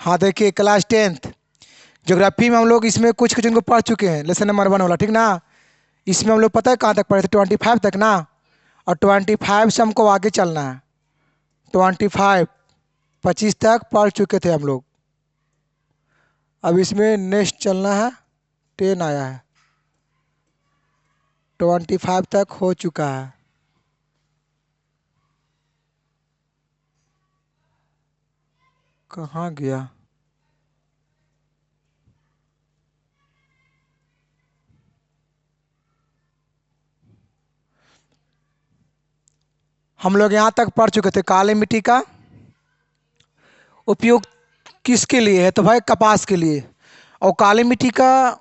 हाँ देखिए, class 10th geography में हम लोग इसमें कुछ क्वेश्चन को पढ़ चुके हैं, लेसन नंबर 1 वाला, ठीक ना। इसमें हम लोग पता है कहाँ तक पढ़े थे, 25 तक ना। और 25 से हमको आगे चलना है। 25 25 तक पढ़ चुके थे हम लोग। अब इसमें नेक्स्ट चलना है, 10 आया है। 25 तक हो चुका है। कहाँ गया? हम लोग यहाँ तक पढ़ चुके थे, काली मिट्टी का उपयोग किसके लिए है, तो भाई कपास के लिए। और काली मिट्टी का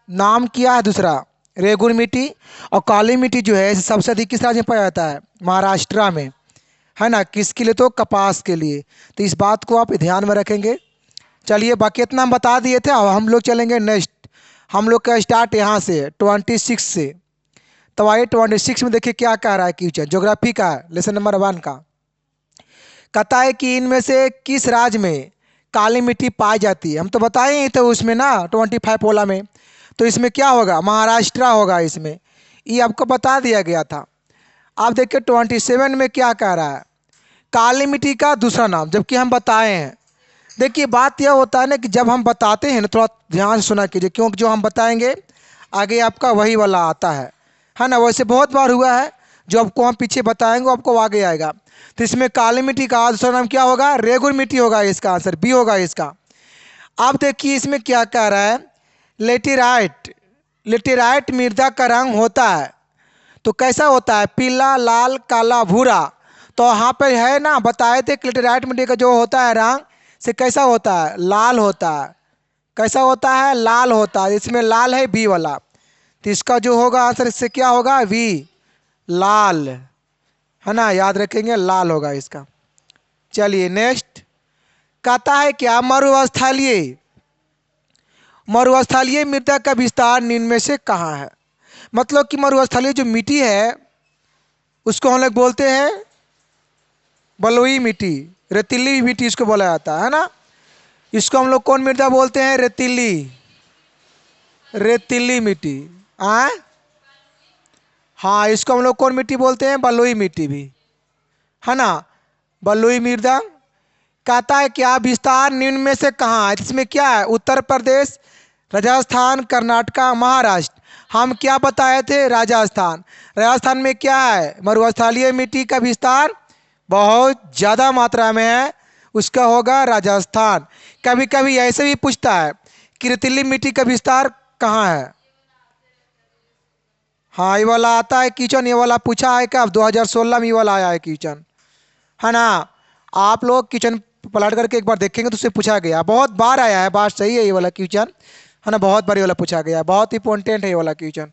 नाम क्या है दूसरा? रेगुर मिट्टी। और काली मिट्टी जो है सबसे अधिक किस राज्य में पाया जाता है? महाराष्ट्र में, है ना। किसके लिए? तो कपास के लिए। तो इस बात को आप ध्यान में रखेंगे। चलिए, बाकी इतना हम बता दिए थे। अब हम लोग चलेंगे नेक्स्ट। हम लोग का स्टार्ट यहाँ से 26 से। तो आइए 26 में देखिए क्या कह रहा है क्वेश्चन, ज्योग्राफी का लेसन नंबर 1 का। कहता है कि इनमें से किस राज्य में काली मिट्टी पाई जाती है। हम तो बताए ही थे उसमें ना, 25 वाला में। तो इसमें क्या होगा? महाराष्ट्र होगा इसमें। ये आपको बता दिया गया था। आप देखिए 27 में क्या कह रहा है, काली मिट्टी का दूसरा नाम, जबकि हम बताए हैं। देखिए बात यह होता है ना कि जब हम बताते हैं ना, थोड़ा ध्यान से सुना कीजिए, क्योंकि जो हम बताएंगे आगे आपका वही वाला आता है ना। वैसे बहुत बार हुआ है, जो आपको हम पीछे बताएंगे वो आपको आगे आएगा। तो इसमें काली मिट्टी का दूसरा नाम क्या होगा? रेगुर मिट्टी होगा। इसका आंसर बी होगा इसका। आप देखिए इसमें क्या कह रहा है, लेटेराइट। लेटेराइट मृदा का रंग होता है तो कैसा होता है? पीला, लाल, काला, भूरा। तो यहाँ पे है ना, बताए थे कि लेटेराइट मिट्टी का जो होता है रंग से कैसा होता है? लाल होता है। कैसा होता है? लाल होता है। इसमें लाल है बी वाला। तो इसका जो होगा आंसर इससे क्या होगा? वी, लाल, है ना। याद रखेंगे, लाल होगा इसका। चलिए नेक्स्ट। कहता है क्या मरुस्थलीय मरुस्थलीय मृदा का विस्तार निम्न में से कहाँ है? मतलब कि मरुस्थलीय जो मिट्टी है उसको हम लोग बोलते हैं बलुई मिट्टी, रेतीली मिट्टी इसको बोला जाता है ना। इसको हम लोग कौन मृदा बोलते हैं? रेतीली, रेतीली मिट्टी। आ हाँ, इसको हम लोग कौन मिट्टी बोलते हैं? बलुई मिट्टी भी, है ना। बलुई मृदा। कहता है क्या विस्तार निम्न में से कहाँ है? इसमें क्या है? उत्तर प्रदेश, राजस्थान, कर्नाटका, महाराष्ट्र। हम क्या बताए थे? राजस्थान। राजस्थान में क्या है? मरुस्थलीय मिट्टी का विस्तार बहुत ज़्यादा मात्रा में है, उसका होगा राजस्थान। कभी कभी ऐसे भी पूछता है कि रेतीली मिट्टी का विस्तार कहाँ है। हाँ, ये वाला आता है क्वेश्चन, ये वाला पूछा है कब? 2016 में ये वाला आया है क्वेश्चन, है ना। आप लोग क्वेश्चन पलट करके एक बार देखेंगे तो उससे पूछा गया, बहुत बार आया है। बात सही है, ये वाला क्वेश्चन, है ना। बहुत बार ये वाला पूछा गया, बहुत इंपॉर्टेंट है ये वाला क्वेश्चन।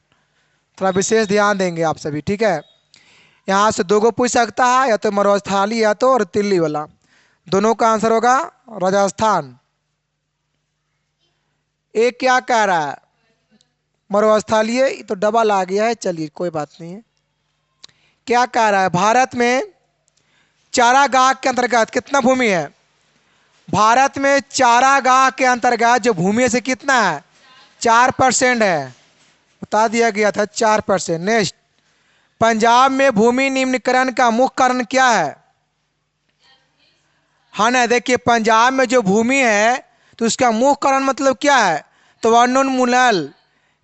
थोड़ा विशेष ध्यान देंगे आप सभी, ठीक है। यहाँ से दो गो पूछ सकता है, या तो मरुस्थलीय या तो रेतीली वाला। दोनों का आंसर होगा राजस्थान। एक क्या कह रहा है? मरुस्थलीय तो डबल आ गया है, चलिए कोई बात नहीं है। क्या कह रहा है? भारत में चारागाह के अंतर्गत कितना भूमि है? भारत में चारागाह के अंतर्गत जो भूमि है से कितना है? 4% है, बता दिया गया था 4%। नेक्स्ट। पंजाब में भूमि निम्नीकरण का मुख्य कारण क्या है? हाँ ना, देखिए पंजाब में जो भूमि है तो उसका मुख्य कारण मतलब क्या है? तो वनोन्मूलन,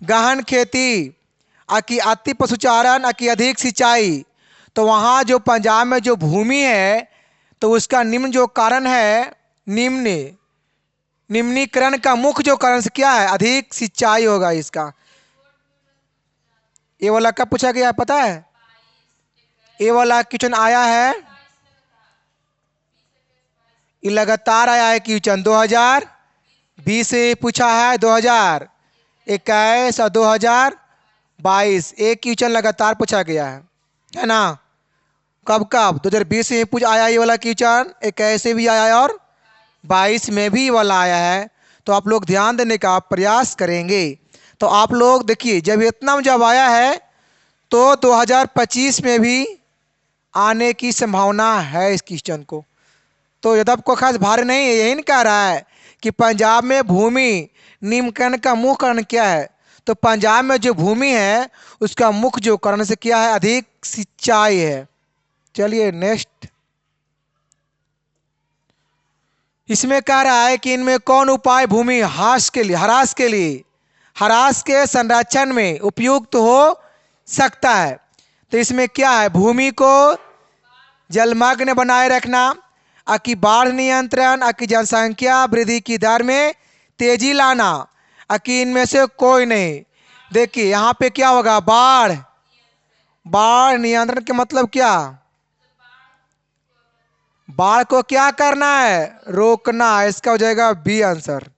गहन खेती, अति अति पशुचारण, अति अधिक सिंचाई। तो वहाँ जो पंजाब में जो भूमि है तो उसका निम्न जो कारण है, निम्नीकरण का मुख्य जो कारण से क्या है? अधिक सिंचाई होगा इसका। ये वाला कब पूछा गया है पता है? ये वाला क्वेश्चन आया है, ये लगातार आया है क्वेश्चन। 2020 से पूछा है, 2021 और 2022 एक क्वेश्चन लगातार पूछा गया है ना। कब कब? 2020 से पूछ आया ये वाला क्वेश्चन, 21 से भी आया है और 22 में भी ये वाला आया है। तो आप लोग ध्यान देने का प्रयास करेंगे। तो आप लोग देखिए, जब आया है तो 2025 में भी आने की संभावना है इस क्वेश्चन को। तो यद्यप को खास भारी नहीं है, यही नहीं कह रहा है कि पंजाब में भूमि निम्नकरण का मुख्य कारण क्या है। तो पंजाब में जो भूमि है उसका मुख्य जो कारण से क्या है, अधिक सिंचाई है। चलिए नेक्स्ट, इसमें कह रहा है कि इनमें कौन उपाय भूमि ह्रास के संरक्षण में उपयुक्त हो सकता है। तो इसमें क्या है, भूमि को जलमग्न बनाए रखना, अकी बाढ़ नियंत्रण, अकी जनसंख्या वृद्धि की दर में तेजी लाना, अकी इनमें से कोई नहीं। देखिए यहाँ पे क्या होगा, बाढ़ नियंत्रण के मतलब क्या, बाढ़ को क्या करना है, रोकना। इसका हो जाएगा बी आंसर।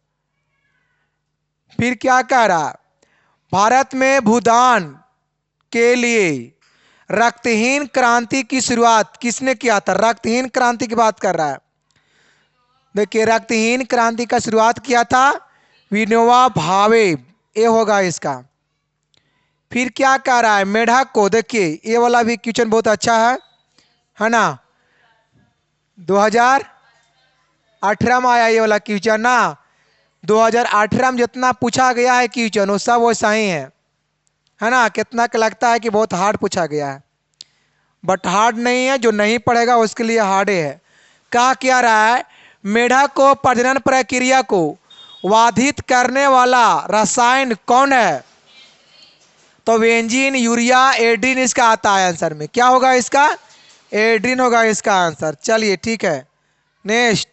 फिर क्या कह रहा, भारत में भूदान के लिए रक्तहीन क्रांति की शुरुआत किसने किया था। रक्तहीन क्रांति की बात कर रहा है। देखिए रक्तहीन क्रांति का शुरुआत किया था विनोबा भावे, ये होगा इसका। फिर क्या कह रहा है, मेढक को, देखिए ये वाला भी क्वेश्चन बहुत अच्छा है ना। 2018 में आया ये वाला क्वेश्चन ना। 2018 में जितना पूछा गया है क्वेश्चन वो सब वैसा ही है ना। कितना का लगता है कि बहुत हार्ड पूछा गया है, बट हार्ड नहीं है, जो नहीं पढ़ेगा उसके लिए हार्ड है। क्या रहा है, मेढक को प्रजनन प्रक्रिया को बाधित करने वाला रसायन कौन है। तो बेंजीन, यूरिया, एड्रीन इसका आता है आंसर में। क्या होगा इसका, एड्रीन होगा इसका आंसर। चलिए ठीक है नेक्स्ट,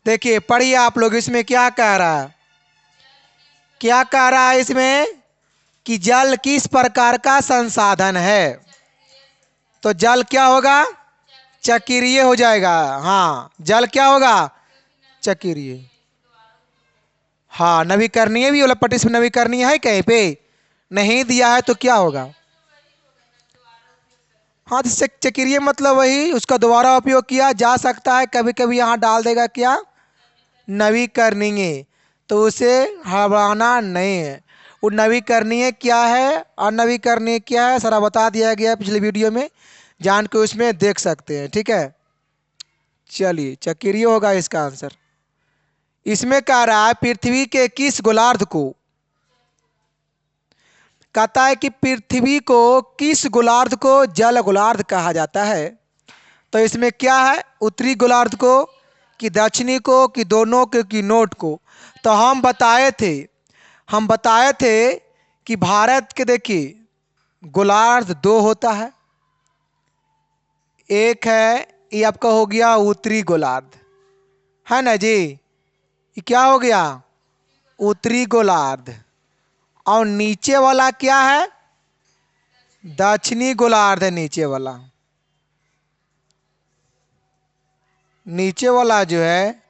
देखिए पढ़िए आप लोग, इसमें क्या कह रहा है, क्या कह रहा है इसमें कि जल किस प्रकार का संसाधन है। तो जल क्या होगा, चक्रीय हो जाएगा। हाँ जल क्या होगा, चक्रीय। हाँ नवीकरणीय भी, पट्टी में नवीकरणीय है कहीं पे नहीं दिया है तो क्या होगा। हाँ तो चक्रीय मतलब वही, उसका दोबारा उपयोग किया जा सकता है। कभी कभी यहाँ डाल देगा क्या, नवीकरणीय, तो उसे हटाना नहीं है। वो नवीकरणीय क्या है और नवीकरणीय क्या है सारा बता दिया गया है पिछले वीडियो में, जान के उसमें देख सकते हैं। ठीक है चलिए चक्रीय होगा इसका आंसर। इसमें कह रहा है पृथ्वी के किस गोलार्ध को, कहता है कि पृथ्वी को किस गोलार्ध को जल गोलार्ध कहा जाता है। तो इसमें क्या है, उत्तरी गोलार्ध को कि दक्षिणी को कि दोनों को कि नोट को। तो हम बताए थे कि भारत के देखिए गोलार्ध दो होता है, एक है ये आपका हो गया उत्तरी गोलार्ध, है ना जी, ये क्या हो गया उत्तरी गोलार्ध, और नीचे वाला क्या है, दक्षिणी गोलार्ध है। नीचे वाला जो है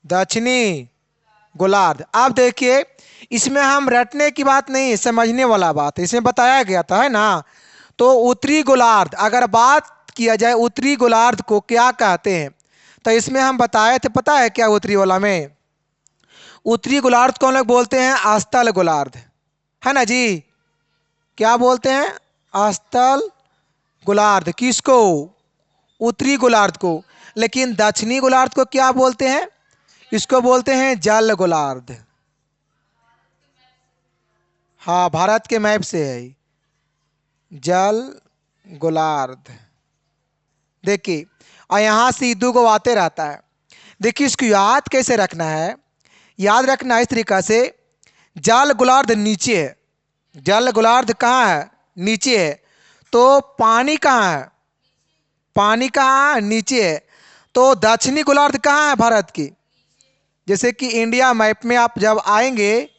दक्षिणी गोलार्ध। अब देखिए इसमें हम रटने की बात नहीं, समझने वाला बात है, इसमें बताया गया था है ना। तो उत्तरी गोलार्ध, अगर बात किया जाए उत्तरी गोलार्ध को क्या कहते हैं, तो इसमें हम बताए थे, पता है क्या उत्तरी वाला में, उत्तरी गोलार्ध को हम लोग बोलते हैं अस्तल गोलार्ध, है ना जी। क्या बोलते हैं, अस्तल गोलार्ध किसको, उत्तरी गोलार्ध को। लेकिन दक्षिणी गोलार्ध को क्या बोलते हैं, इसको बोलते हैं जल गोलार्ध। हाँ भारत के मैप से है जल गोलार्ध। देखिए और यहाँ से दो को आते रहता है। देखिए इसको याद कैसे रखना है, याद रखना इस तरीका से, जल गोलार्ध नीचे है, जल गोलार्ध कहाँ है, नीचे है। तो पानी कहाँ है, पानी कहाँ है, नीचे है। तो दक्षिणी गोलार्ध कहाँ है भारत की, जैसे कि इंडिया मैप में आप जब आएंगे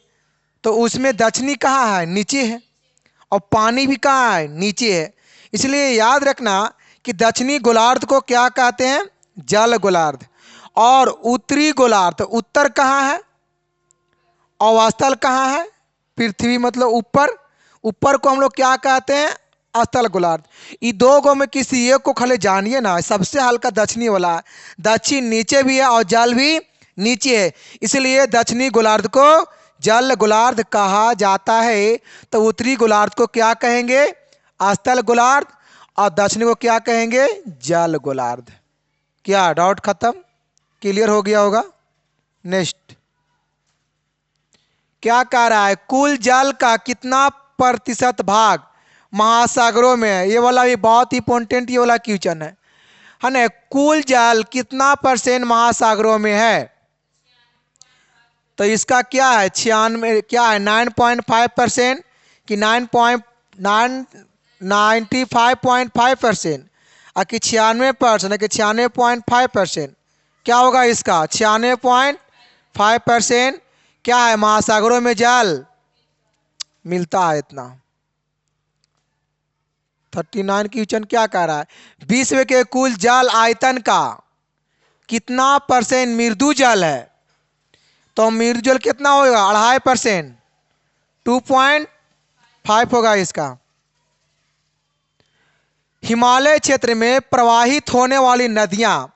तो उसमें दक्षिणी कहाँ है, नीचे है, और पानी भी कहाँ है, नीचे है। इसलिए याद रखना कि दक्षिणी गोलार्ध को क्या कहते हैं, जल गोलार्ध। और उत्तरी गोलार्ध, उत्तर कहाँ है, और स्थल कहाँ है, पृथ्वी मतलब ऊपर, ऊपर को हम लोग क्या कहते हैं, स्थल गोलार्ध। ये दो गो में किसी एक को खाली जानिए ना, सबसे हल्का दक्षिणी वाला है, दक्षिण नीचे भी है और जल भी नीचे है, इसलिए दक्षिणी गोलार्ध को जल गोलार्ध कहा जाता है, तो उत्तरी गोलार्ध को क्या कहेंगे? स्थल गोलार्ध। और दक्षिण को क्या कहेंगे? जल गोलार्ध। क्या डाउट खत्म? क्लियर हो गया होगा? नेक्स्ट क्या कह रहा है? कुल जल का कितना प्रतिशत भाग महासागरों में है? ये वाला भी बहुत ही इंपॉर्टेंट ये वाला क्वेश्चन है ना। कुल जल कितना परसेंट महासागरों में है? तो इसका क्या है? 96 क्या है? 9.5% कि 95.5%? कि 96% कि 96.5%? क्या होगा इसका? 96.5% क्या है? महासागरों में जल मिलता है इतना। 39 क्वेश्चन क्या कह रहा है? विश्व के कुल जल आयतन का कितना परसेंट मृदु जल है? तो मृदु जल कितना होगा? 2.5%, 2.5 होगा इसका। हिमालय क्षेत्र में प्रवाहित होने वाली नदियां,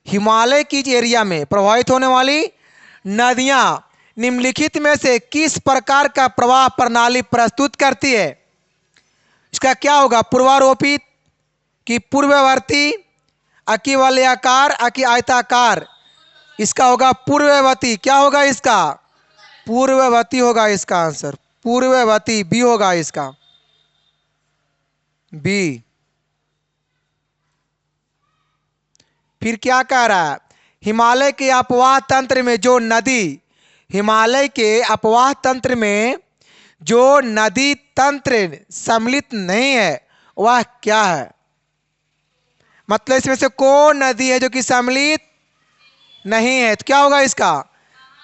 हिमालय की एरिया में प्रवाहित होने वाली नदियां निम्नलिखित में से किस प्रकार का प्रवाह प्रणाली प्रस्तुत करती है? इसका क्या होगा? पूर्वारोपित कि पूर्ववर्ती, अकी वलयाकार, अकी आयताकार? इसका होगा पूर्ववर्ती। क्या होगा इसका? पूर्ववर्ती होगा इसका आंसर। पूर्ववर्ती बी होगा इसका, बी। फिर क्या कह रहा है? हिमालय के अपवाह तंत्र में जो नदी, हिमालय के अपवाह तंत्र में जो नदी तंत्र सम्मिलित नहीं है वह क्या है? मतलब इसमें से कौन नदी है जो कि सम्मिलित नहीं है? तो क्या होगा इसका?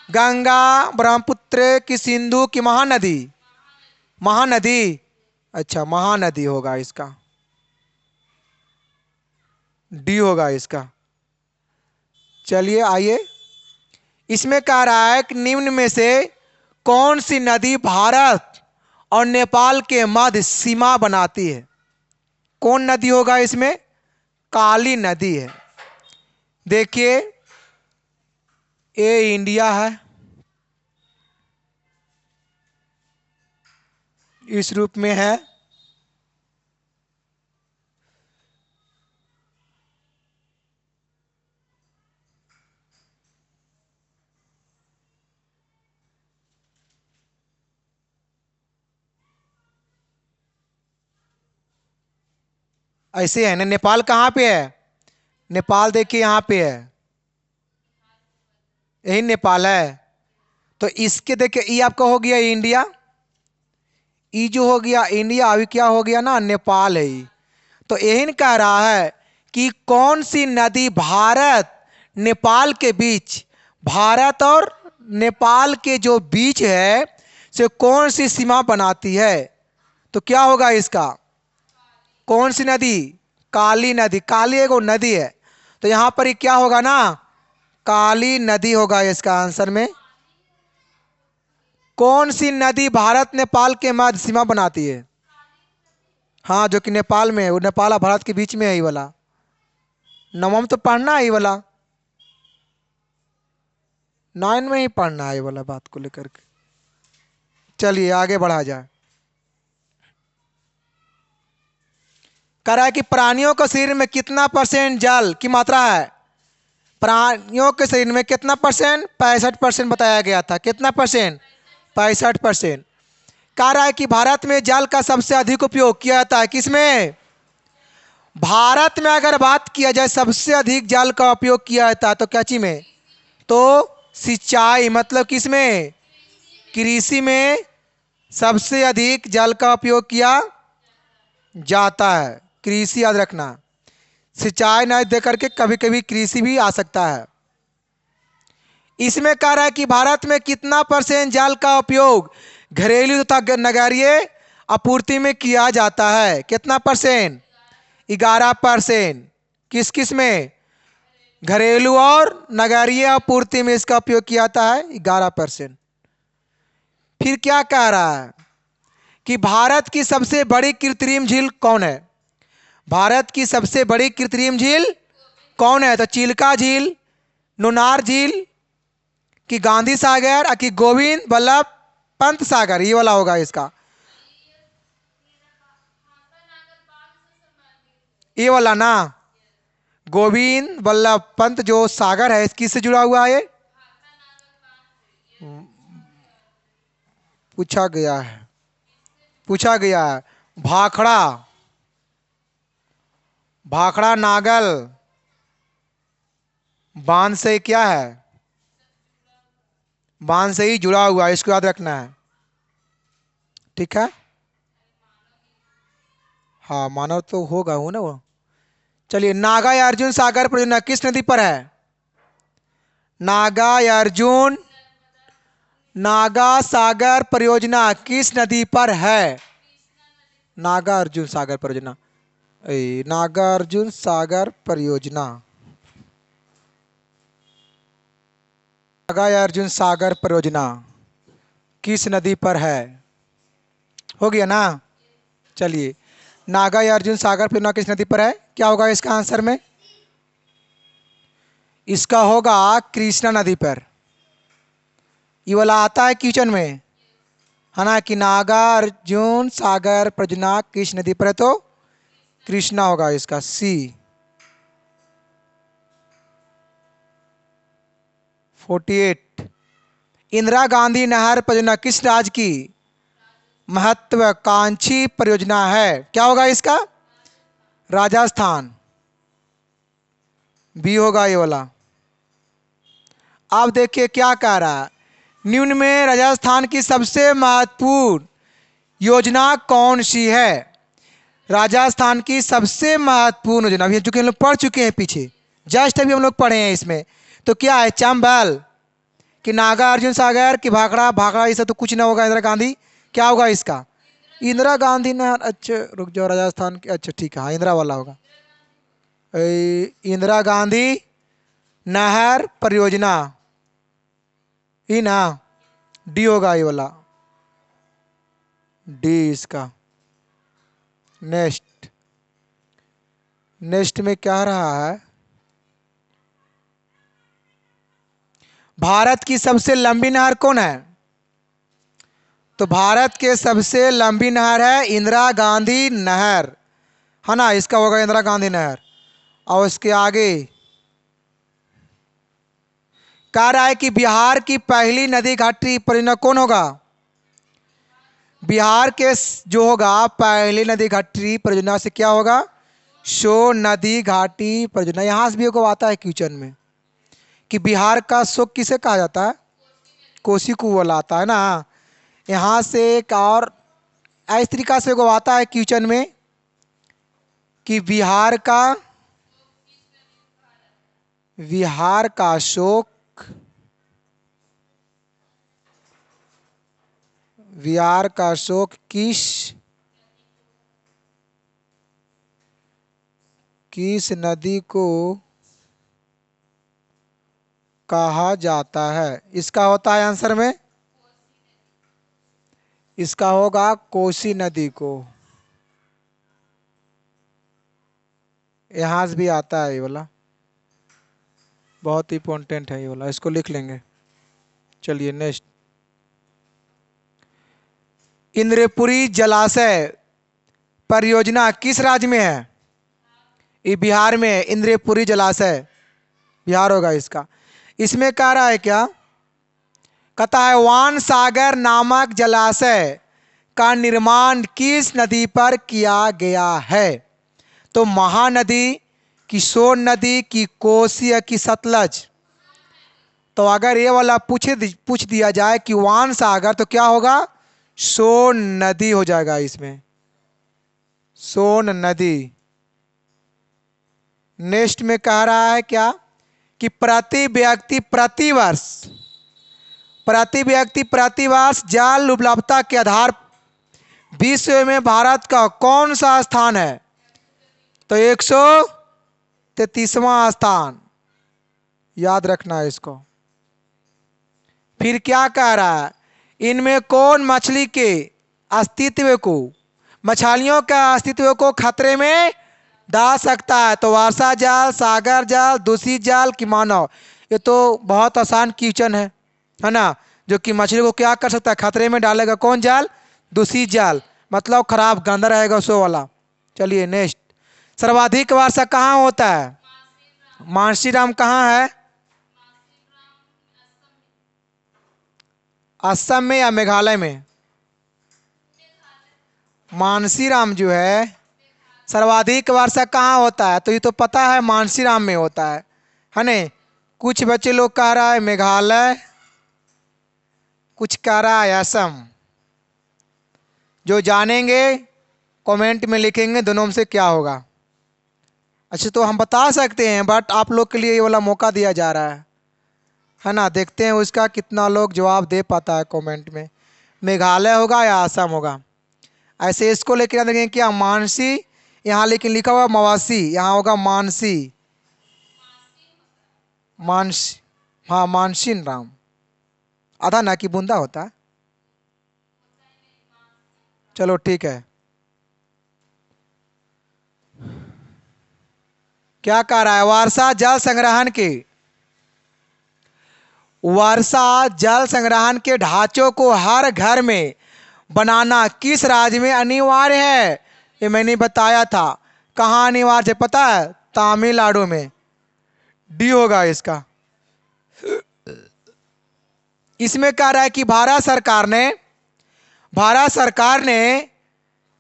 गंगा, ब्रह्मपुत्र की सिंधु की महानदी? महानदी। अच्छा, महानदी होगा इसका, डी होगा इसका। चलिए आइए, इसमें कह रहा है कि निम्न में से कौन सी नदी भारत और नेपाल के मध्य सीमा बनाती है? कौन नदी होगा इसमें? काली नदी है। देखिए, ये इंडिया है, इस रूप में है। ऐसे है ना। नेपाल कहाँ पे है? नेपाल देखिए यहाँ पे है, यही नेपाल है। तो इसके देखिए, ई आपका हो गया इंडिया, ई जो हो गया इंडिया, अभी क्या हो गया ना? नेपाल है ई। तो यही कह रहा है कि कौन सी नदी भारत नेपाल के बीच, भारत और नेपाल के जो बीच है से कौन सी सीमा बनाती है? तो क्या होगा इसका? कौन सी नदी? काली नदी। काली एगो नदी है, तो यहां पर ही क्या होगा ना? काली नदी होगा इसका आंसर में। कौन सी नदी भारत नेपाल के मध्य सीमा बनाती है? हाँ, जो कि नेपाल में है, वो नेपाल और भारत के बीच में है ये वाला। नवम तो पढ़ना है ये वाला, 9 में ही पढ़ना है ये वाला बात को लेकर के। चलिए आगे बढ़ा जाए। कह रहा है कि प्राणियों के शरीर में कितना परसेंट जल की मात्रा है? प्राणियों के शरीर में कितना परसेंट? 65% बताया गया था। कितना परसेंट? 65%। कह रहा है कि भारत में जल का सबसे अधिक उपयोग किया जाता है किसमें? भारत में अगर बात किया जाए सबसे अधिक जल का उपयोग किया जाता है तो क्या चीज में? तो सिंचाई, मतलब किसमें? कृषि में सबसे अधिक जल का उपयोग किया जाता है। कृषि याद रखना, सिंचाई न दे करके कभी कभी कृषि भी आ सकता है। इसमें कह रहा है कि भारत में कितना परसेंट जल का उपयोग घरेलू तथा नगरीय आपूर्ति में किया जाता है? कितना परसेंट? 11%। किस किस में? घरेलू और नगरीय आपूर्ति में इसका उपयोग किया जाता है 11%। फिर क्या कह रहा है कि भारत की सबसे बड़ी कृत्रिम झील कौन है? भारत की सबसे बड़ी कृत्रिम झील कौन है? तो चिल्का झील, नुनार झील, कि गांधी सागर और कि गोविंद बल्लभ पंत सागर, ये वाला होगा इसका, ये वाला ना। गोविंद बल्लभ पंत जो सागर है किससे जुड़ा हुआ है? पूछा गया है, पूछा गया है। भाखड़ा, भाखड़ा नागल बांध से क्या है? बांध से ही जुड़ा हुआ है, इसको याद रखना है। ठीक है, हाँ मानव तो होगा वो ना वो। चलिए, नागा या अर्जुन सागर परियोजना किस नदी पर है? नागा या अर्जुन, नागा सागर परियोजना किस नदी पर है? नागा अर्जुन सागर परियोजना, नागा अर्जुन सागर परियोजना, नागा या अर्जुन सागर परियोजना किस नदी पर है? हो गया ना। चलिए, नागा या अर्जुन सागर परियोजना किस नदी पर है? क्या होगा इसका आंसर में? इसका होगा कृष्णा नदी पर। ये वाला आता है क्वेश्चन में, है ना, कि नागा अर्जुन सागर परियोजना किस नदी पर है, तो कृष्णा होगा इसका, सी। 48, इंदिरा गांधी नहर परियोजना किस राज्य की महत्वाकांक्षी परियोजना है? क्या होगा इसका? राजस्थान, बी होगा ये वाला। आप देखिए क्या कह रहा है, निम्न में राजस्थान की सबसे महत्वपूर्ण योजना कौन सी है? राजस्थान की सबसे महत्वपूर्ण योजना, अभी चूंकि हम लोग पढ़ चुके हैं पीछे, जस्ट अभी हम लोग पढ़े हैं इसमें। तो क्या है, चंबल कि नागा अर्जुन सागर कि भाखड़ा, भाखड़ा ये सब तो कुछ ना होगा। इंदिरा गांधी, क्या होगा इसका? इंदिरा गांधी नहर, अच्छा रुक जाओ, राजस्थान की, अच्छा ठीक है, हाँ इंदिरा वाला होगा। इंदिरा गांधी नहर परियोजना ही ना, डी होगा ये वाला, डी इसका। नेक्स्ट, नेक्स्ट में क्या रहा है, भारत की सबसे लंबी नहर कौन है? तो भारत के सबसे लंबी नहर है इंदिरा गांधी नहर, है ना, इसका होगा इंदिरा गांधी नहर। और इसके आगे कह रहा है कि बिहार की पहली नदी घाटी परियोजना कौन होगा? बिहार के जो होगा पहली नदी घाटी परियोजना से क्या होगा? शो नदी घाटी परियोजना। यहां से भी एक आता है क्वेश्चन में कि बिहार का शोक किसे कहा जाता है? कोसी कुआं आता है ना। यहाँ से एक और इस तरीका से वो आता है क्वेश्चन में कि बिहार का शोक, बिहार का शोक किस नदी को कहा जाता है? इसका होता है आंसर में, इसका होगा कोसी नदी को। यहां से भी आता है ये वाला, बहुत इंपॉर्टेंट है ये वाला, इसको लिख लेंगे। चलिए नेक्स्ट, इंद्रपुरी जलाशय परियोजना किस राज्य में है? ये बिहार में है, इंद्रपुरी जलाशय बिहार होगा इसका। इसमें कह रहा है क्या, कहता है वान सागर नामक जलाशय का निर्माण किस नदी पर किया गया है? तो महानदी की सोन नदी की कोसी की सतलज। तो अगर ये वाला पूछ दिया जाए कि वान सागर, तो क्या होगा? सोन नदी हो जाएगा इसमें, सोन नदी। नेक्स्ट में कह रहा है क्या कि प्रति व्यक्ति प्रति वर्ष जल उपलब्धता के आधार विश्व में भारत का कौन सा स्थान है? तो 133वां स्थान, याद रखना है इसको। फिर क्या कह रहा है, इनमें कौन मछली के अस्तित्व को, मछलियों के अस्तित्व को खतरे में डाल सकता है? तो वर्षा जल, सागर जल, दूषित जल कि मानव। ये तो बहुत आसान क्वेश्चन है, है ना, जो कि मछली को क्या कर सकता है, खतरे में डालेगा। कौन जाल? दूषित जाल, मतलब खराब गंदा रहेगा सो वाला। चलिए नेक्स्ट, सर्वाधिक वर्षा कहाँ होता है? मानसीराम कहाँ है? असम में या मेघालय में? मानसीराम जो है सर्वाधिक वर्षा कहाँ होता है? तो ये तो पता है मानसीराम में होता है ना। कुछ बच्चे लोग कह रहा है मेघालय, कुछ कह रहा है असम। जो जानेंगे कमेंट में लिखेंगे दोनों में से क्या होगा। अच्छा तो हम बता सकते हैं, बट आप लोग के लिए ये वाला मौका दिया जा रहा है ना। देखते हैं उसका कितना लोग जवाब दे पाता है कमेंट में। मेघालय होगा या असम होगा? ऐसे इसको लेकर देखेंगे क्या, मानसी, यहाँ लेकिन लिखा हुआ मवासी, यहाँ होगा मानसी। मानसी, हाँ मानसीन राम। आधा ना कि बूंदा होता है। चलो ठीक है। क्या कह रहा है? वर्षा जल संग्रहण के, वर्षा जल संग्रहण के ढांचों को हर घर में बनाना किस राज्य में अनिवार्य है? ये मैंने बताया था। कहाँ अनिवार्य है पता है? तमिलनाडु में। डी होगा इसका। इसमें कह रहा है कि भारत सरकार ने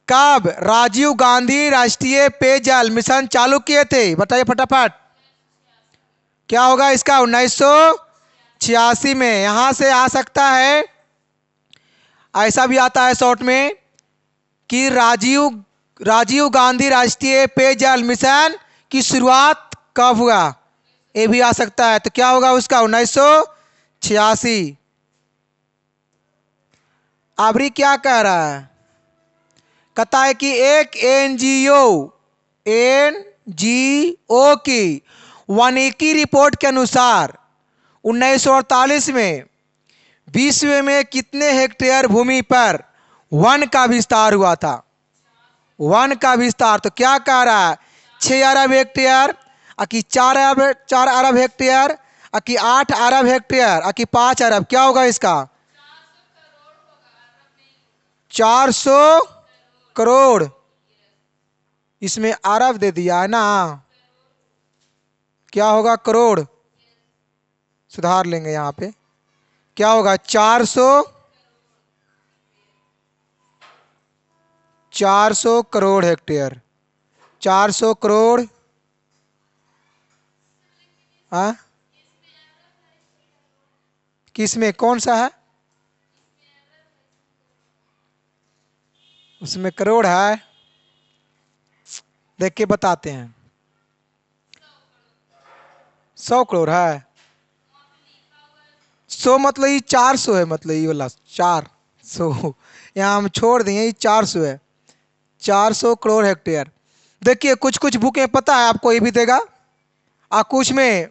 कब राजीव गांधी राष्ट्रीय पेयजल मिशन चालू किए थे? बताइए फटाफट। क्या होगा इसका? 1986 में। यहां से आ सकता है, ऐसा भी आता है शॉर्ट में कि राजीव गांधी राष्ट्रीय पेयजल मिशन की शुरुआत कब हुआ, ये भी आ सकता है। तो क्या होगा उसका? 1986। आबरी क्या कह रहा है? कहता है कि एक एनजीओ की वानिकी रिपोर्ट के अनुसार 1948 में विश्व में कितने हेक्टेयर भूमि पर वन का विस्तार हुआ था? वन का विस्तार। तो क्या कह रहा है? 6 अरब हेक्टेयर, कि 4 अरब हेक्टेयर, कि 8 अरब हेक्टेयर, कि 5 अरब? क्या होगा इसका? 400 करोड़। इसमें अरब दे दिया है ना, क्या होगा? करोड़। सुधार लेंगे यहाँ पे। क्या होगा? 400 करोड़ हेक्टेयर। 400 करोड़। हाँ, किसमें कौन सा है? उसमें करोड़ है, देख के बताते हैं। 100 करोड़ है। 100 मतलब ये 400 है, मतलब ये वाला 400 यहाँ हम छोड़ देंगे, ये 400 है। 400 करोड़ हेक्टेयर। देखिए कुछ कुछ बुकें पता है आपको ये भी देगा और कुछ में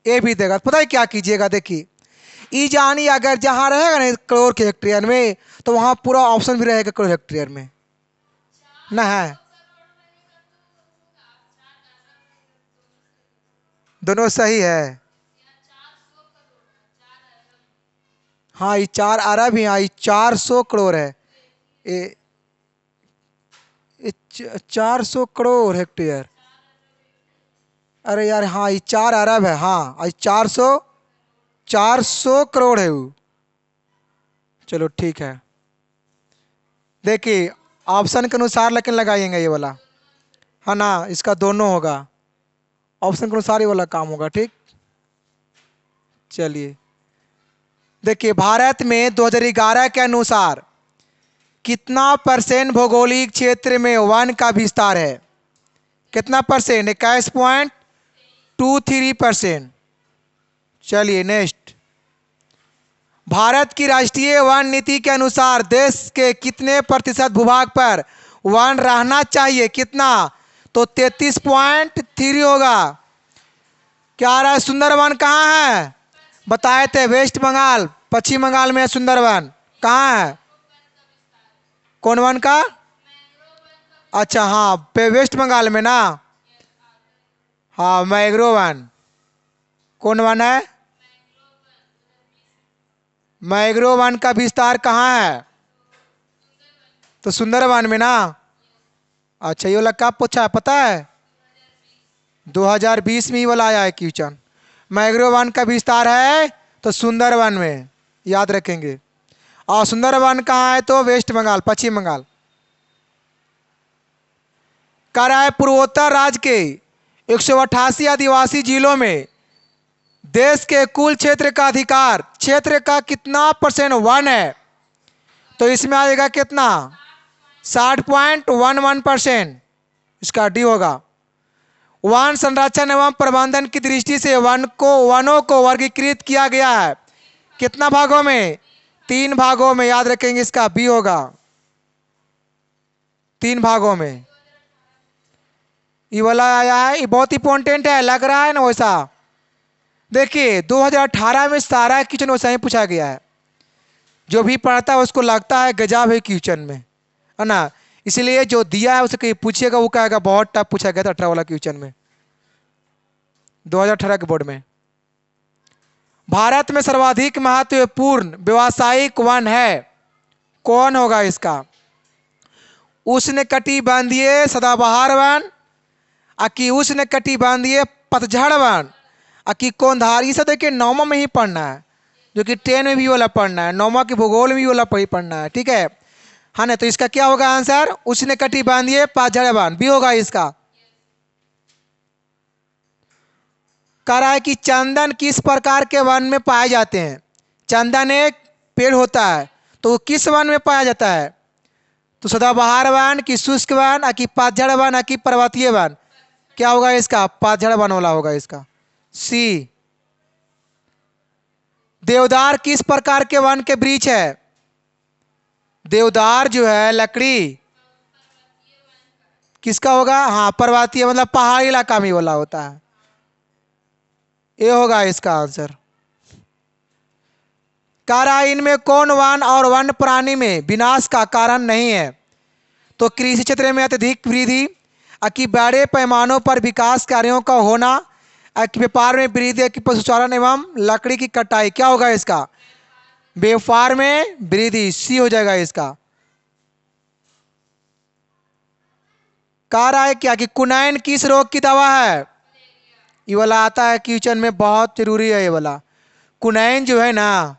ये भी देगा। पता है क्या कीजिएगा? देखिए ई जानी अगर जहाँ रहेगा ना करोड़ के हेक्टेयर में, तो वहाँ पूरा ऑप्शन भी रहेगा करोड़ हेक्टेयर में ना है। दोनों सही है। हाँ ये 4 अरब ही, हाँ ये 400 करोड़ है। ये 400 करोड़ हेक्टेयर। अरे यार हाँ ये 4 अरब है, हाँ ये 400 करोड़ है वो। चलो ठीक है। देखिए ऑप्शन के अनुसार लेकिन लगाएंगे ये वाला, है ना। इसका दोनों होगा, ऑप्शन के अनुसार ये वाला काम होगा। ठीक, चलिए देखिए भारत में 2011 के अनुसार कितना परसेंट भौगोलिक क्षेत्र में वन का विस्तार है? कितना परसेंट? 21.23%। चलिए नेक्स्ट, भारत की राष्ट्रीय वन नीति के अनुसार देश के कितने प्रतिशत भूभाग पर वन रहना चाहिए? कितना? तो 33.3 होगा। क्या आ रहा है? सुंदरवन कहाँ है? बताए थे वेस्ट बंगाल, पश्चिम बंगाल में है सुंदरवन। कहाँ है? कौन वन का? अच्छा हाँ पे वेस्ट बंगाल में ना। हाँ मैग्रो वन। कौन वन है? मैंग्रोव वन का विस्तार कहाँ है? तो सुंदरवन में ना। अच्छा, ये वाला कब पूछा है पता है? 2020 में ये वाला आया है क्वेश्चन। मैंग्रोव वन का विस्तार है तो सुंदरवन में, याद रखेंगे। और सुंदरवन कहाँ है? तो वेस्ट बंगाल, पश्चिम बंगाल। कह रहा है पूर्वोत्तर राज्य के 188 आदिवासी जिलों में देश के कुल क्षेत्र का अधिकार क्षेत्र का कितना % वन है? तो इसमें आएगा कितना? 60.11%। इसका डी होगा। वन संरक्षण एवं प्रबंधन की दृष्टि से वनों को वर्गीकृत किया गया है कितना भागों में? 3 भागों में, याद रखेंगे। इसका बी होगा, 3 भागों में। ये वाला आया है, ये बहुत इंपॉर्टेंट है, लग रहा है ना वैसा। देखिए 2018 में सारा क्वेश्चन वैसा ही पूछा गया है। जो भी पढ़ता है उसको लगता है गजब है क्वेश्चन में, है ना। इसलिए जो दिया है उसे कहीं पूछिएगा वो कहेगा बहुत टफ पूछा गया था 18 वाला क्वेश्चन में, 2018 के बोर्ड में। भारत में सर्वाधिक महत्वपूर्ण व्यावसायिक वन है, कौन होगा इसका? उष्णकटिबंधीय सदाबहार वन, अकी उष्णकटिबंधीय पतझड़ वन, अकी कोंधार। ये सब देखिए नौमा में ही पढ़ना है, जो कि 10 में भी वाला पढ़ना है, नौमा के भूगोल में भी वाला पढ़ना है, ठीक है ना। तो इसका क्या होगा आंसर? उष्णकटिबंधीय पतझड़ वन, भी होगा इसका। कह रहा है कि चंदन किस प्रकार के वन में पाए जाते हैं? चंदन एक पेड़ होता है, तो वो किस वन में पाया जाता है? तो सदाबहार वन, की शुष्क वन, की पतझड़ वन, की पर्वतीय वन। क्या होगा इसका? पतझड़ वन वाला होगा इसका, सी। देवदार किस प्रकार के वन के वृक्ष है? देवदार जो है लकड़ी किसका होगा? हाँ, पर्वतीय, मतलब पहाड़ी इलाका में वाला होता है। ये होगा इसका आंसर। कह रहा है इनमें कौन वन और वन्य प्राणी में विनाश का कारण नहीं है? तो कृषि क्षेत्र में अत्यधिक वृद्धि, कि बड़े पैमानों पर विकास कार्यों का होना, कि व्यापार में वृद्धि, कि पशुचारण एवं लकड़ी की कटाई। क्या होगा इसका? व्यापार में वृद्धि, सी हो जाएगा इसका। कह रहा है क्या कि कुनैन किस रोग की दवा है? ये वाला आता है क्वेश्चन में, बहुत जरूरी है ये वाला। कुनैन जो है ना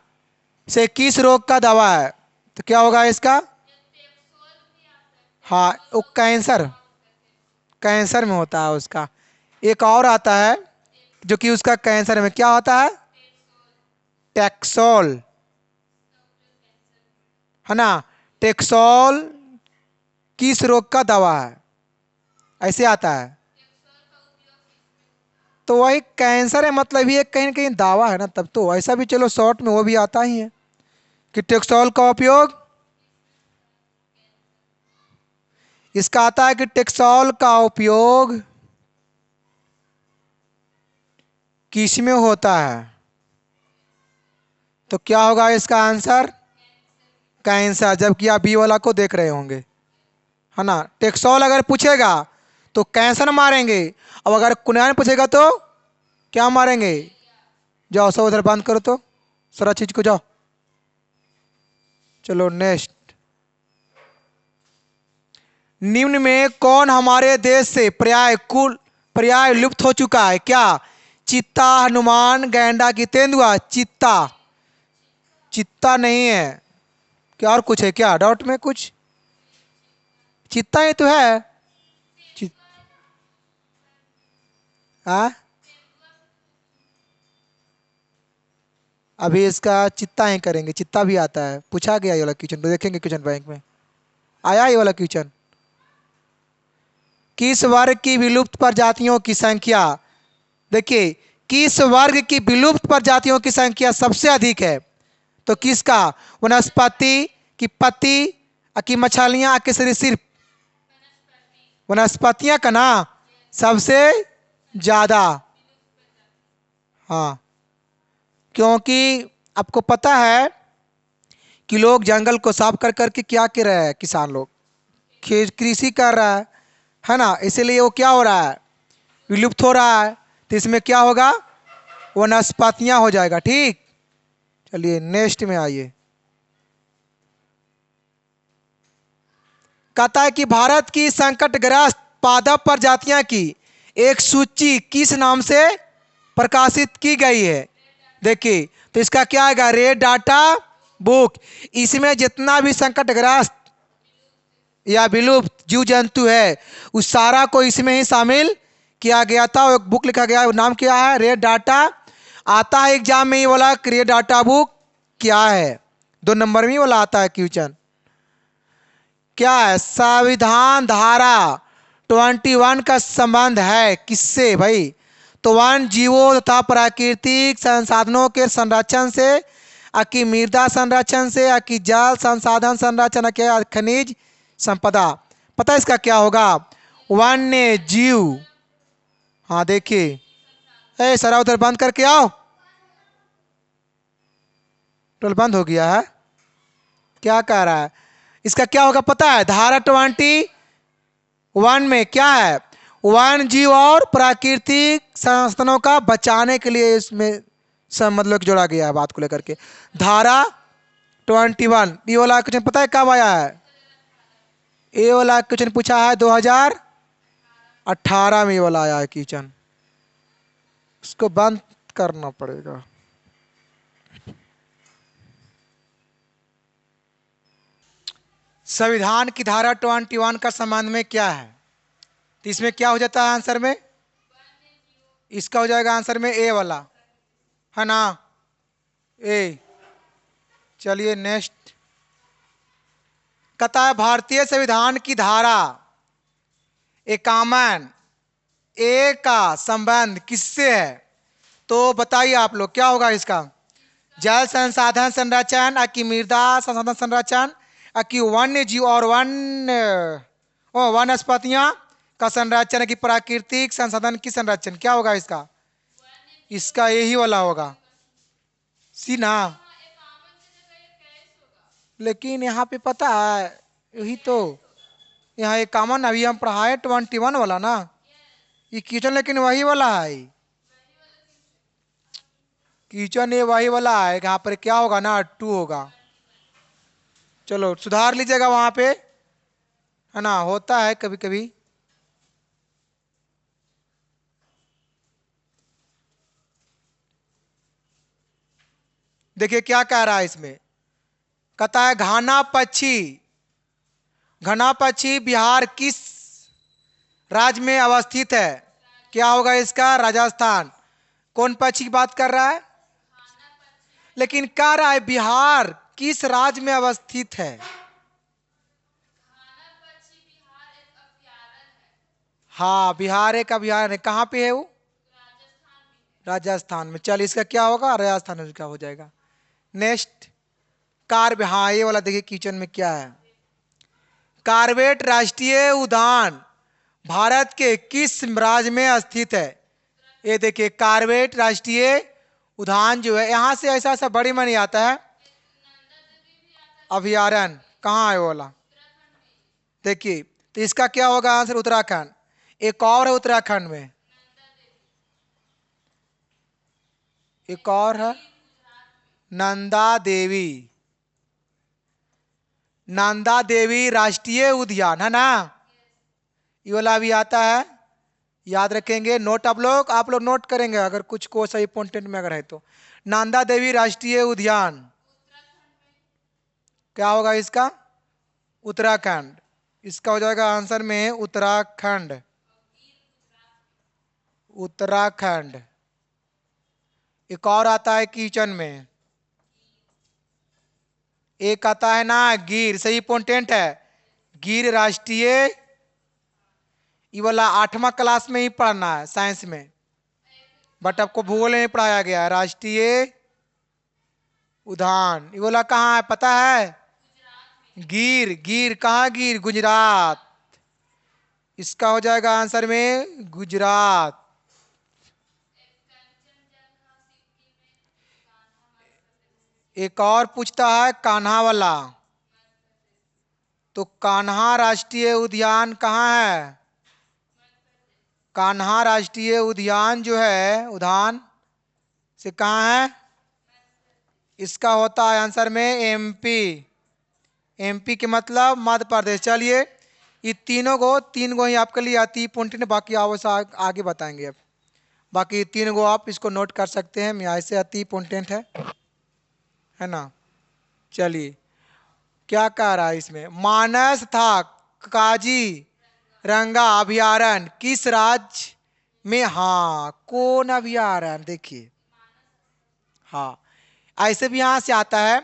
से किस रोग का दवा है? तो क्या होगा इसका? हाँ, वो कैंसर में होता है उसका। एक और आता है जो कि उसका कैंसर में क्या होता है? टेक्सोल, है ना। टेक्सोल किस रोग का दवा है? ऐसे आता है। तो वही कैंसर है, मतलब ये कहीं ना कहीं दावा है ना, तब तो ऐसा भी चलो शॉर्ट में वो भी आता ही है कि टेक्सोल का उपयोग, इसका आता है कि टेक्सोल का उपयोग किस में होता है? तो क्या होगा इसका आंसर? कैंसर, जबकि आप बी वाला को देख रहे होंगे, है ना। टेक्सोल अगर पूछेगा तो कैंसर मारेंगे, अब अगर कुनैन पूछेगा तो क्या मारेंगे? जाओ सब उधर बंद करो तो सारा चीज को, जाओ। चलो नेक्स्ट। निम्न में कौन हमारे देश से पर्याय लुप्त हो चुका है? क्या? चीता, हनुमान, गैंडा की तेंदुआ। चित्ता नहीं है क्या? और कुछ है क्या डाउट में? कुछ चित्ता ही तो है। हाँ, अभी इसका चित्ता ही करेंगे। चित्ता भी आता है, पूछा गया ये वाला क्वेश्चन, तो देखेंगे क्वेश्चन बैंक में आया ये वाला क्वेश्चन। किस वर्ग की विलुप्त प्रजातियों की संख्या? देखिए, किस वर्ग की विलुप्त प्रजातियों की संख्या सबसे अधिक है? तो किसका? वनस्पति, की पत्ती, की मछलियां, की सरीसृप। वनस्पतियां का ना सबसे ज्यादा। हाँ, क्योंकि आपको पता है कि लोग जंगल को साफ कर करके क्या कर रहे हैं? किसान लोग कृषि कर रहा है ना, इसीलिए वो क्या हो रहा है? विलुप्त हो रहा है। तो इसमें क्या होगा? वनस्पतियां हो जाएगा, ठीक। चलिए नेक्स्ट में आइए। कहता है कि भारत की संकटग्रस्त पादप प्रजातियां की एक सूची किस नाम से प्रकाशित की गई है? देखिए, तो इसका क्या आएगा? Red data book. इसमें जितना भी संकटग्रस्त या विलुप्त जीव जंतु है उस सारा को इसमें ही शामिल किया गया था। एक बुक लिखा गया है, नाम क्या है? Red data. आता है एग्जाम में ये वाला रेड डाटा बुक क्या है? 2 नंबर में ये वाला आता है क्वेश्चन। क्या है? संविधान धारा 21 का संबंध है किससे भाई? तो वन जीवों तथा प्राकृतिक संसाधनों के संरक्षण से, अकी मृदा संरक्षण से, अकी जल संसाधन संरक्षण, अकी खनिज संपदा। पता है इसका क्या होगा? वन्य जीव। हाँ देखिए, ए सरा उधर बंद करके आओ, टोल बंद हो गया है। क्या कह रहा है? इसका क्या होगा पता है? धारा 21 में क्या है? वन जीव और प्राकृतिक संसाधनों का बचाने के लिए इसमें सब मतलब कि जोड़ा गया है बात को लेकर के। धारा 21 ये वाला क्वेश्चन पता है कब आया है? ये वाला क्वेश्चन पूछा है 2018 में, ये वाला आया है क्वेश्चन। उसको बंद करना पड़ेगा। संविधान की धारा 21 का संबंध में क्या है? तो इसमें क्या हो जाता है आंसर में? इसका हो जाएगा आंसर में ए वाला, है ना? ए। चलिए नेक्स्ट। कहता है भारतीय संविधान की धारा 51 ए का संबंध किससे है? तो बताइए आप लोग क्या होगा इसका? जल संसाधन संरक्षण, अकी मृदा संसाधन संरक्षण, अकी वन्य जीव और वनस्पतियां का संरक्षण, की प्राकृतिक संसाधन की संरक्षण। क्या होगा इसका? इसका यही वाला होगा, सी ना। लेकिन यहाँ पे पता है यही तो, यहाँ एक कॉमन अभी हम पढ़ाए 21 वाला ना, ये क्वेश्चन लेकिन वही वाला है। क्वेश्चन ये वही वाला है। यहाँ पर क्या होगा ना? 2 होगा। चलो सुधार लीजिएगा वहां पे, है ना? होता है कभी कभी। देखिए क्या कह रहा है इसमें। कहता है घना पक्षी, घना पक्षी बिहार किस राज्य में अवस्थित है? क्या होगा इसका? राजस्थान। कौन पक्षी की बात कर रहा है? लेकिन कह रहा है बिहार किस राज्य में अवस्थित है? हाँ, बिहार एक अभयारण्य है। कहाँ पे है वो? राजस्थान में। चल इसका क्या होगा? राजस्थान में क्या हो जाएगा। नेक्स्ट। हाँ ये वाला देखिए किचन में क्या है। कार्बेट राष्ट्रीय उद्यान भारत के किस राज्य में स्थित है? ये देखिए कार्बेट राष्ट्रीय उद्यान जो है, यहां से ऐसा ऐसा बड़ी मनी आता है अभयारण्य। कहाँ है वो वाला? देखिए, तो इसका क्या होगा आंसर? उत्तराखंड। एक और है उत्तराखंड में, एक और है नंदा देवी। नंदा देवी राष्ट्रीय उद्यान, है ना? ये वाला भी आता है, याद रखेंगे। नोट आप लोग नोट करेंगे अगर कुछ को सही इंपॉर्टेंट में अगर है तो। नंदा देवी राष्ट्रीय उद्यान क्या होगा इसका? उत्तराखंड। इसका हो जाएगा आंसर में उत्तराखंड। उत्तराखंड। एक और आता है किचन में, एक आता है ना गिर। सही इंपॉर्टेंट है, गिर राष्ट्रीय। ये वाला 8वां क्लास में ही पढ़ना है साइंस में, बट आपको भूगोल में पढ़ाया गया है। राष्ट्रीय उद्यान ये वाला कहाँ है पता है? गिर। गिर कहाँ? गिर गुजरात। इसका हो जाएगा आंसर में गुजरात। एक और पूछता है कान्हा वाला, तो कान्हा राष्ट्रीय उद्यान कहाँ है? कान्हा राष्ट्रीय उद्यान जो है, उद्यान से कहाँ है? इसका होता है आंसर में एमपी। एमपी के मतलब मध्य प्रदेश। चलिए ये तीन गो ही आपके लिए आती पॉइंट, बाकी आप आगे बताएंगे। अब बाकी 3 गो आप इसको नोट कर सकते हैं, यहाँ से अति इम्पोर्टेंट है ना। चलिए क्या कह रहा है इसमें, मानस था काजी रंगा अभयारण्य किस राज्य में। हाँ कौन अभयारण्य, देखिए हाँ ऐसे भी यहां से आता है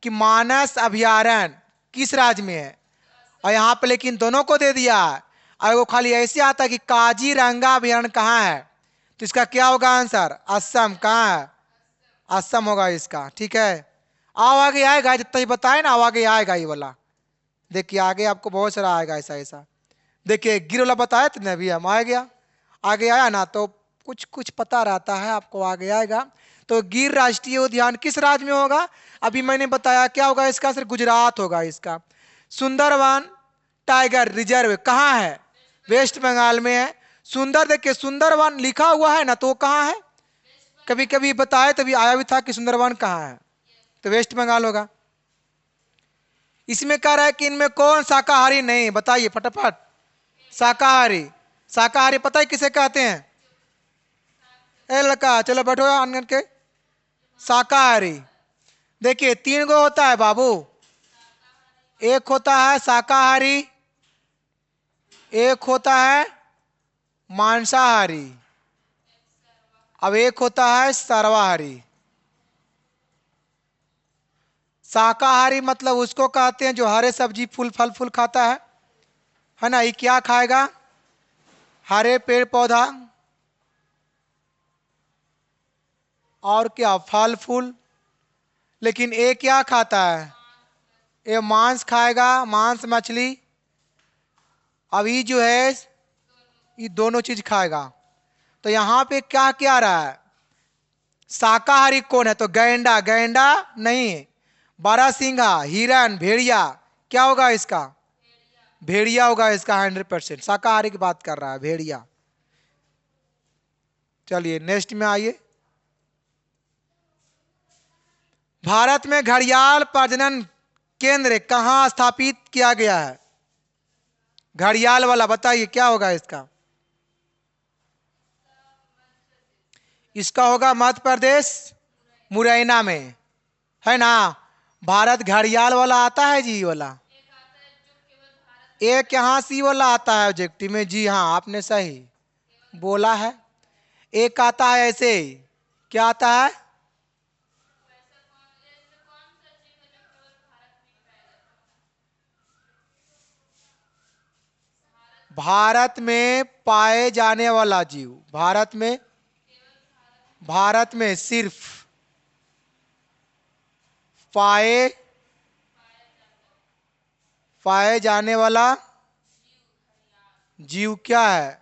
कि मानस अभयारण्य किस राज्य में है, और यहाँ पे लेकिन दोनों को दे दिया है। और वो खाली ऐसे आता है कि काजीरंगा अभयारण्य कहाँ है, तो इसका क्या होगा आंसर, असम। कहाँ है, असम होगा इसका। ठीक है, आओ आगे आएगा, जितना ही बताए ना, आगे आएगा ये वाला। देखिए आगे आपको बहुत सारा आएगा ऐसा ऐसा। देखिए गिर वाला बताया तो नहीं, अभी हम आ गया, आगे आया ना, तो कुछ कुछ पता रहता है आपको, आगे आएगा। तो गिर राष्ट्रीय उद्यान किस राज्य में होगा, अभी मैंने बताया क्या होगा इसका, सिर्फ गुजरात होगा इसका। सुंदरवन टाइगर रिजर्व कहाँ है, वेस्ट बंगाल में है। सुंदर, देखिए सुंदरवन लिखा हुआ है ना, तो वो कहाँ है, कभी कभी बताए तभी आया भी था कि सुंदरवन कहाँ है, तो वेस्ट बंगाल होगा। इसमें कह रहा है कि इनमें कौन शाकाहारी नहीं, बताइए फटाफट। शाकाहारी, शाकाहारी पता है किसे कहते हैं, ए लड़का चलो बैठो आनगन के। शाकाहारी देखिए 3 गो होता है बाबू, एक होता है शाकाहारी, एक होता है मांसाहारी, अब एक होता है सर्वाहारी। शाकाहारी मतलब उसको कहते हैं जो हरे सब्जी फूल फल फूल खाता है ना। ये क्या खाएगा, हरे पेड़ पौधा और क्या फल फूल। लेकिन ये क्या खाता है, ये मांस खाएगा, मांस मछली। अब ये जो है ये दोनों चीज खाएगा। तो यहाँ पे क्या क्या रहा है, शाकाहारी कौन है, तो गैंडा, गैंडा नहीं, बारहसिंघा, हिरन, भेड़िया, क्या होगा इसका, भेड़िया होगा इसका 100%। शाकाहारी की बात कर रहा है, भेड़िया। चलिए नेक्स्ट में आइए। भारत में घड़ियाल प्रजनन केंद्र कहाँ स्थापित किया गया है, घड़ियाल वाला बताइए क्या होगा इसका। इसका होगा मध्य प्रदेश मुरैना में, है ना। भारत घड़ियाल वाला आता है जी, वाला एक यहाँ सी वाला आता है ऑब्जेक्टिव में, जी हाँ आपने सही बोला है। एक आता है ऐसे, क्या आता है, भारत में पाए जाने वाला जीव, भारत में सिर्फ पाए पाए जाने वाला जीव क्या है,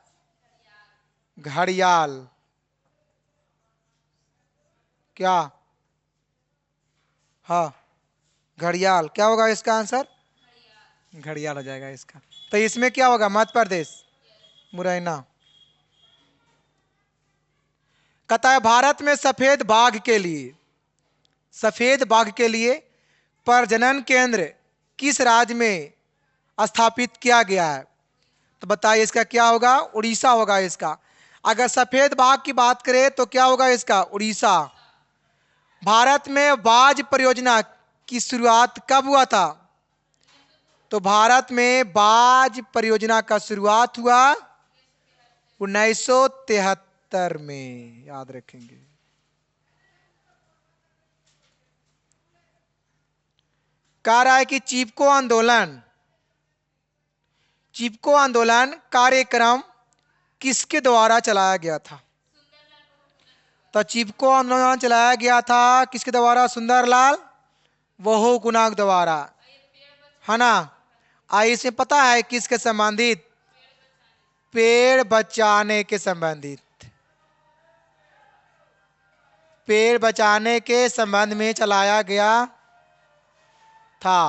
घड़ियाल। क्या, हाँ घड़ियाल, क्या होगा इसका आंसर, घड़ियाल हो जाएगा इसका। तो इसमें क्या होगा, मध्य प्रदेश मुरैना। कहता है भारत में सफेद बाघ के लिए प्रजनन केंद्र किस राज्य में स्थापित किया गया है, तो बताइए इसका क्या होगा, उड़ीसा होगा इसका। अगर सफेद बाघ की बात करें तो क्या होगा इसका, उड़ीसा। भारत में बाज परियोजना की शुरुआत कब हुआ था, तो भारत में बाज परियोजना का शुरुआत हुआ 1973 में, याद रखेंगे। कह रहा है कि चिपको आंदोलन कार्यक्रम किसके द्वारा चलाया गया था, तो चिपको आंदोलन चलाया गया था किसके द्वारा, सुंदरलाल वोहू गुनाग द्वारा, है ना। आई इसमें पता है किसके संबंधित, पेड़ बचाने के संबंधित, पेड़ बचाने के संबंध में चलाया गया था।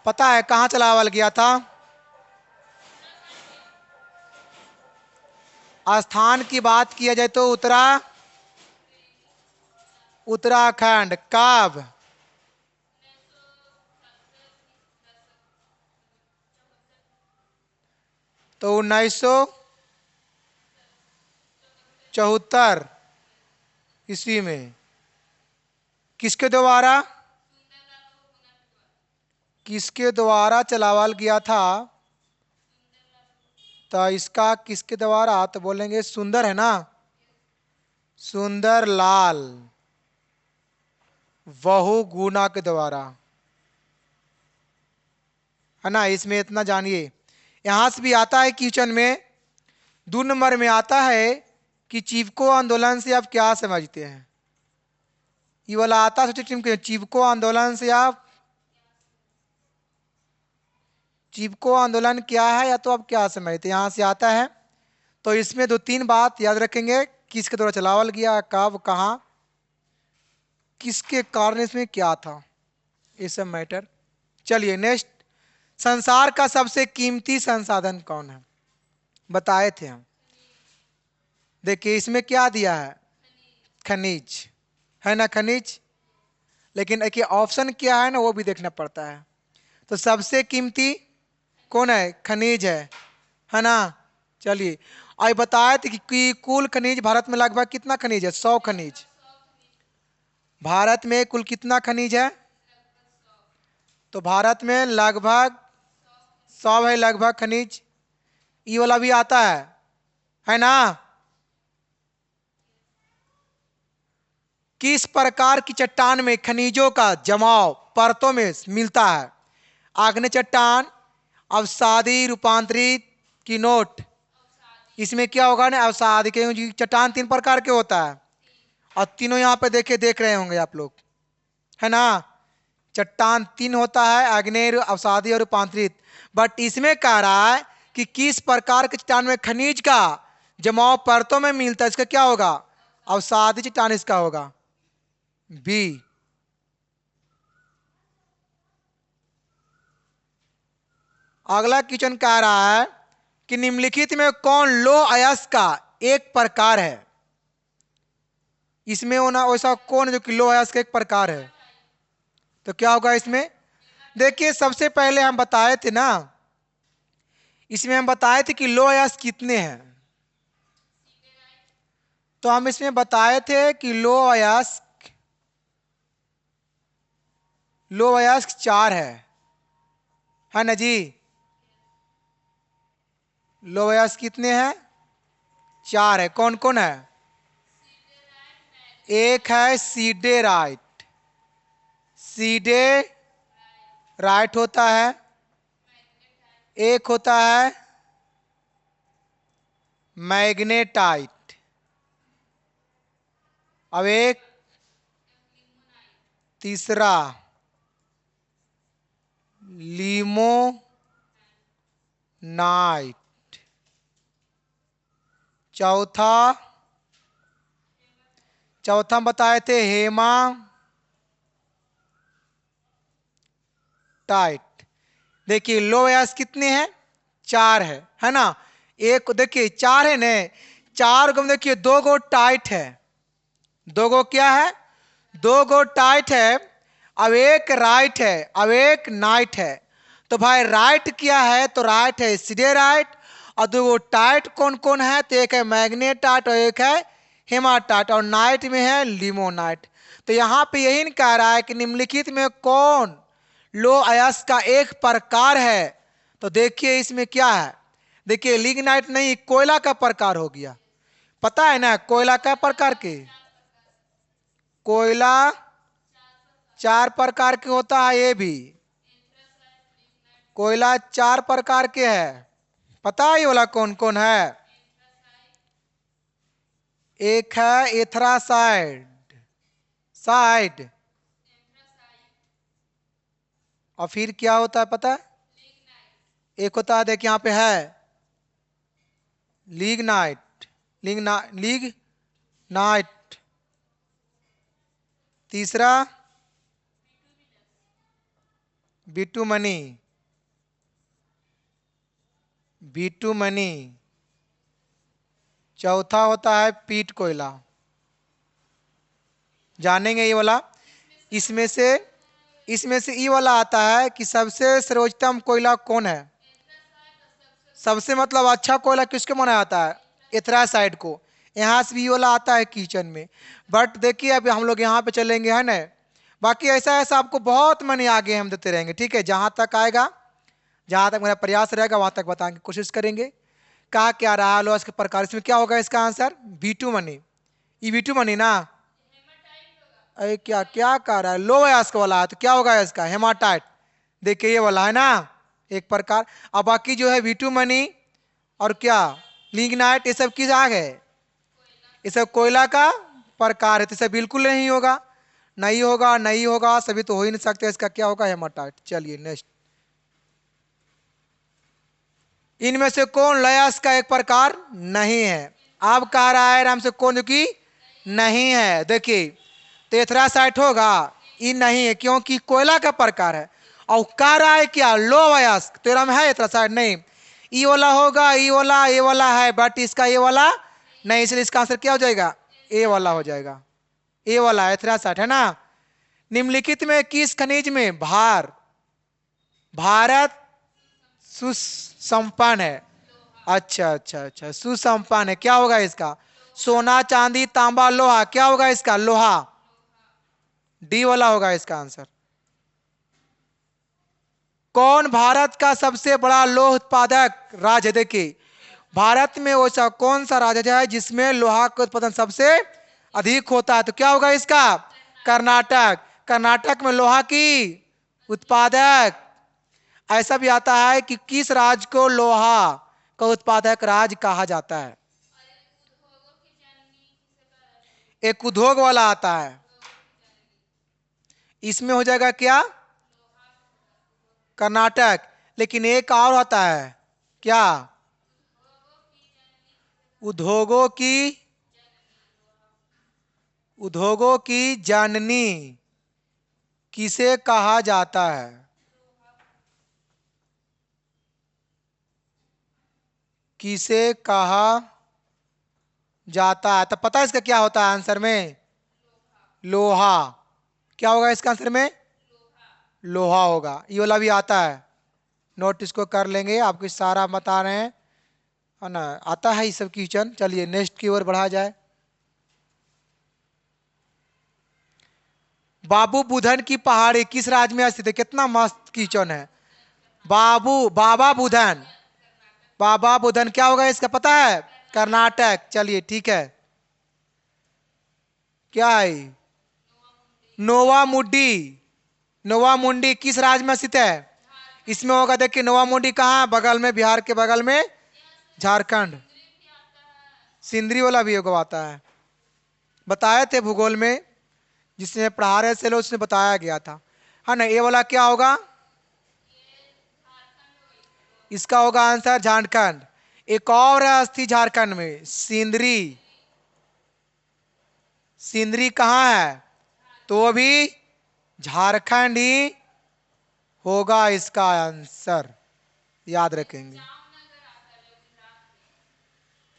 पता है कहां चलावल गया था, स्थान की बात किया जाए तो उत्तराखंड। कब? तो 1974 ईस्वी में। किसके द्वारा? किसके द्वारा चलावल गया था? तो इसका किसके द्वारा, तो बोलेंगे सुंदर, है ना, सुंदर लाल बहुगुणा के द्वारा, है ना। इसमें इतना जानिए। यहां से भी आता है क्वेश्चन में, 2 नंबर में आता है कि चिपको आंदोलन से आप क्या समझते हैं। ये वाला आता है टीम के, चिपको आंदोलन से आप, चिपको आंदोलन क्या है या तो आप क्या समझते हैं, यहां से आता है। तो इसमें 2-3 बात याद रखेंगे, किसके द्वारा चलावल गया, कब, कहां, किसके कारण, इसमें क्या था, ये सब मैटर। चलिए नेक्स्ट, संसार का सबसे कीमती संसाधन कौन है? बताए थे हम। देखिए इसमें क्या दिया है, खनिज, है ना, खनिज। लेकिन देखिए ऑप्शन क्या है ना, वो भी देखना पड़ता है। तो सबसे कीमती कौन है? खनिज है ना। चलिए, आज बताए थे कि कुल खनिज भारत में लगभग कितना खनिज है? 100 खनिज। भारत में कुल कितना खनिज है? तो भारत में लगभग 100 है, लगभग खनिज। ये वाला भी आता है ना। किस प्रकार की चट्टान में खनिजों का जमाव परतों में मिलता है? आग्नेय चट्टान, अवसादी, रूपांतरित की नोट। इसमें क्या होगा ना, अवसादी के चट्टान 3 प्रकार के होता है, और तीनों यहाँ पे देख रहे होंगे आप लोग, है ना। चट्टान 3 होता है, आग्नेय, अवसादी और रूपांतरित। बट इसमें कह रहा है कि किस प्रकार के चट्टान में खनिज का जमाव परतों में मिलता है, इसका क्या होगा? अवसादी चट्टान इसका होगा, बी। अगला क्वेश्चन कह रहा है कि निम्नलिखित में कौन लौह अयस्क का एक प्रकार है? इसमें होना वैसा कौन है जो कि लौह अयस्क का एक प्रकार है? तो क्या होगा इसमें? देखिए सबसे पहले हम बताए थे ना, इसमें हम बताए थे कि लौह अयस्क कितने हैं। तो हम इसमें बताए थे कि लौह अयस्क 4 है ना जी। लौह अयस्क कितने हैं? 4 है। कौन कौन है? एक है सीडेराइट, सीडेराइट होता है। एक होता है मैग्नेटाइट। अब एक तीसरा लिमोनाइट। चौथा, चौथा हम बताए थे टाइट। देखिए लो अयस्क कितने हैं? 4 है ना। एक देखिए 4 है ने, 4 को देखिए 2 गो टाइट है, 2 गो क्या है? 2 गो टाइट है। अब एक राइट है, अब एक नाइट है। तो भाई राइट क्या है? तो राइट है सिडेराइट। और 2 गो टाइट कौन कौन है? तो एक है मैग्नेटाइट और एक है हेमाटाइट, और नाइट में है लिमोनाइट। तो यहां पे यही नहीं कह रहा है कि निम्नलिखित में कौन लौह अयस्क का एक प्रकार है। तो देखिए इसमें क्या है, देखिए लिग्नाइट नहीं, कोयला का प्रकार हो गया। पता है ना कोयला का प्रकार के? कोयला 4 प्रकार के होता है। ये भी कोयला 4 प्रकार के है। पता है ये वाला कौन कौन है? एक है एथरासाइड, साइड। और फिर क्या होता है पता है? एक होता है, देखिए यहां पे है लिग्नाइट, लिग्नाइट। तीसरा बिटुमनी, बिटुमनी। चौथा होता है पीट कोयला। जानेंगे ये वाला। इसमें से ये वाला आता है कि सबसे सर्वोत्तम कोयला कौन है। सबसे मतलब अच्छा कोयला किसको माना जाता है, एथरासाइड को। यहाँ से भी ये वाला आता है किचन में। बट देखिए अभी हम लोग यहाँ पे चलेंगे है ना। बाकी ऐसा ऐसा आपको बहुत मनी आगे हम देते रहेंगे, ठीक है। जहाँ तक आएगा, जहाँ तक मेरा प्रयास रहेगा वहाँ तक बताने की कोशिश करेंगे। कहा क्या रहा लो इसके प्रकार, इसमें क्या होगा इसका आंसर, B2 मनी। ये B2 मनी ना। अरे क्या क्या कह रहा है, लो अयस्क वाला है तो क्या होगा इसका, हेमाटाइट। देखिए ये वाला है ना एक प्रकार। अब बाकी जो है V2 मनी और क्या लिग्नाइट, ये सब किस आ गए, ये सब कोयला का प्रकार है। तो सब बिल्कुल नहीं होगा, नहीं होगा, नहीं होगा, सभी तो हो ही नहीं सकते। इसका क्या होगा, हेमाटाइट। चलिए नेक्स्ट। इनमें से कौन लयस्क का एक प्रकार नहीं है। अब कह रहा है राम से कौन, जो कि नहीं है। देखिए तो एथरासाइट होगा, ये नहीं है क्योंकि कोयला का प्रकार है। और कह रहा है क्या, लो अयस्क, तेरा में है एथरासाइट नहीं। ई वाला होगा, ये वाला है, बट इसका ये वाला नहीं, इसलिए इसका आंसर क्या हो जाएगा, ए वाला हो जाएगा। ए वाला एथरासाइट है ना। निम्नलिखित में किस खनिज में भारत सुसंपन्न है। अच्छा अच्छा अच्छा, सुसंपन्न है, क्या होगा इसका, सोना चांदी तांबा लोहा, क्या होगा इसका, लोहा। डी वाला होगा इसका आंसर। कौन भारत का सबसे बड़ा लोह उत्पादक राज्य है। देखिए भारत में ऐसा कौन सा राज्य है जिसमें लोहा का उत्पादन सबसे अधिक होता है, तो क्या होगा इसका, कर्नाटक। कर्नाटक में लोहा की उत्पादक। ऐसा भी आता है कि किस राज्य को लोहा का उत्पादक राज्य कहा जाता है। एक उद्योग वाला आता है, इसमें हो जाएगा क्या, कर्नाटक। लेकिन एक और होता है क्या, उद्योगों की जननी किसे कहा जाता है। किसे कहा जाता है, तो पता है इसका क्या होता है आंसर में, लोहा। क्या होगा इसका आंसर में, लोहा होगा। ये वाला भी आता है, नोट इसको कर लेंगे, आपको सारा बता रहे हैं है ना, आता है ये सब क्वेश्चन। चलिए नेक्स्ट की ओर बढ़ा जाए। बाबू बुधन की पहाड़ी किस राज्य में स्थित है, कितना मस्त क्वेश्चन है। बाबा बुधन क्या होगा इसका पता है, कर्नाटक। चलिए ठीक है, क्या है, नोवा मुंडी। नोवा मुंडी किस राज्य में स्थित है, इसमें होगा। देखिए नोवा मुंडी कहाँ है, बगल में, बिहार के बगल में, झारखंड। सिंदरी वाला भी होगा, आता है, बताए थे भूगोल में, जिसने पढ़ा रहे थे लोग उसने बताया गया था, है ना। ये वाला क्या होगा, इसका होगा आंसर झारखंड। एक और है अस्थि झारखंड में, सिंदरी। सिंदरी कहाँ है, तो वो भी झारखंड ही होगा इसका आंसर, याद रखेंगे।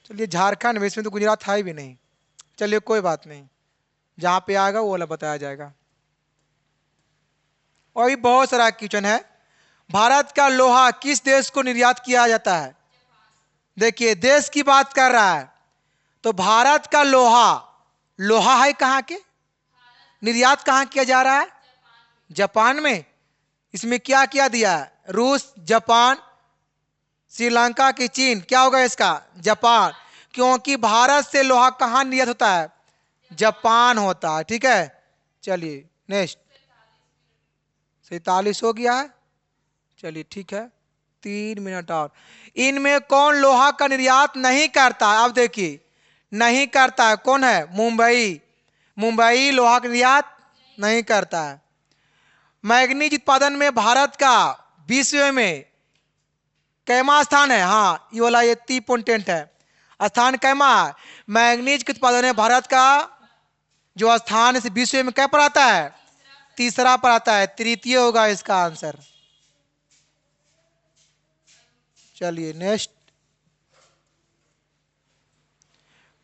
चलिए झारखंड में, इसमें तो गुजरात है भी नहीं। चलिए कोई बात नहीं, जहां पे आएगा वो वाला बताया जाएगा। और भी बहुत सारा क्वेश्चन है। भारत का लोहा किस देश को निर्यात किया जाता है। देखिए देश की बात कर रहा है, तो भारत का लोहा, लोहा है कहाँ के, निर्यात कहाँ किया जा रहा है, जापान में। इसमें क्या क्या दिया है, रूस, जापान, श्रीलंका की चीन, क्या होगा इसका, जापान। क्योंकि भारत से लोहा कहाँ निर्यात होता है, जापान होता है, ठीक है। चलिए नेक्स्ट। 47 हो गया है, चलिए ठीक है, 3 मिनट और। इनमें कौन लोहा का निर्यात नहीं करता है, अब देखिए नहीं करता है, कौन है, मुंबई। मुंबई लोहा का निर्यात नहीं करता है। मैग्नीज उत्पादन में भारत का विश्व में कैमा स्थान है, हाँ ये वाला, ये 3 है, स्थान कैमा है। मैग्नीज के उत्पादन में भारत का जो स्थान है विश्व में क्या पर आता है, तीसरा पर आता है, तृतीय होगा इसका आंसर। चलिए नेक्स्ट।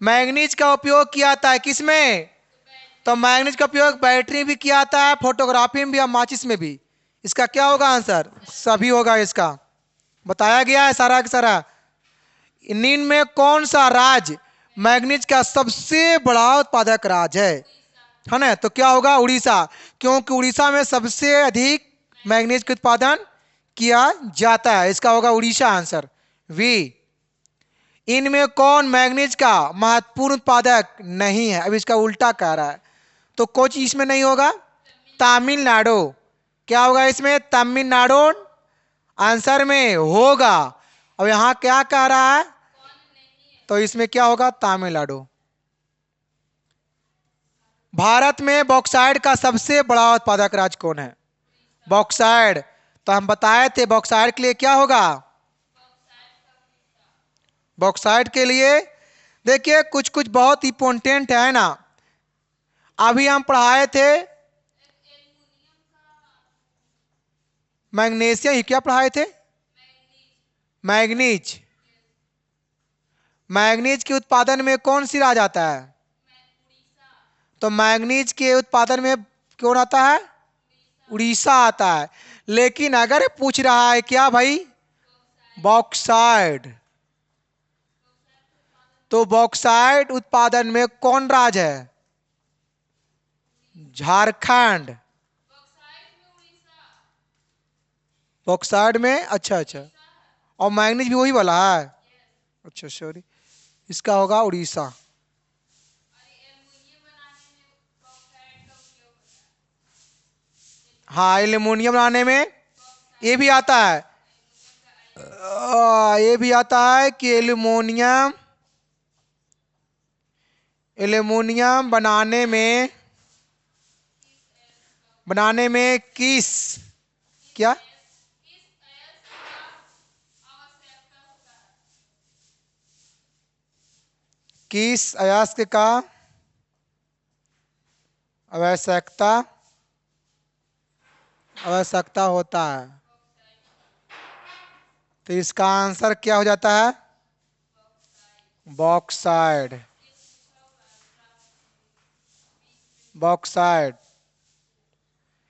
मैग्नीज का उपयोग किया जाता है किसमें, तो मैग्नीज का उपयोग बैटरी भी किया जाता है, फोटोग्राफी में भी और माचिस में भी। इसका क्या होगा आंसर? सभी होगा इसका। बताया गया है सारा का सारा। निम्न में कौन सा राज्य मैग्नीज का सबसे बड़ा उत्पादक राज्य है ना? तो क्या होगा? उड़ीसा, क्योंकि उड़ीसा में सबसे अधिक मैग्नीज का उत्पादन किया जाता है। इसका होगा उड़ीसा आंसर वी। इनमें कौन मैग्नीज का महत्वपूर्ण उत्पादक नहीं है? अब इसका उल्टा कह रहा है, तो कोई चीज इसमें नहीं होगा। तमिलनाडु। क्या होगा इसमें? तमिलनाडु आंसर में होगा। अब यहां क्या कह रहा है? तो इसमें क्या होगा? तमिलनाडु। भारत में बॉक्साइड का सबसे बड़ा उत्पादक राज्य कौन है? बॉक्साइड, तो हम बताए थे बॉक्साइड के लिए क्या होगा? बॉक्साइड के लिए देखिए कुछ कुछ बहुत इंपॉर्टेंट है ना। अभी हम पढ़ाए थे मैग्नीशियम, क्या पढ़ाए थे? मैग्नीज। मैग्नीज के उत्पादन में कौन सी राज्य आता है? तो मैग्नीज के उत्पादन में कौन आता है? उड़ीसा आता है। लेकिन अगर पूछ रहा है क्या भाई? बॉक्साइड, तो बॉक्साइड उत्पादन में कौन राज्य है? झारखंड। बॉक्साइड में, अच्छा अच्छा, और मैग्नीज भी वही वाला है। अच्छा सॉरी, इसका होगा उड़ीसा। हाँ, एल्युमिनियम बनाने में ये भी आता है। ये भी आता है कि एल्युमिनियम, एल्युमिनियम बनाने में किस, क्या? किस अयस्क का आवश्यकता होता है? तो इसका आंसर क्या हो जाता है? बॉक्साइड। बॉक्साइड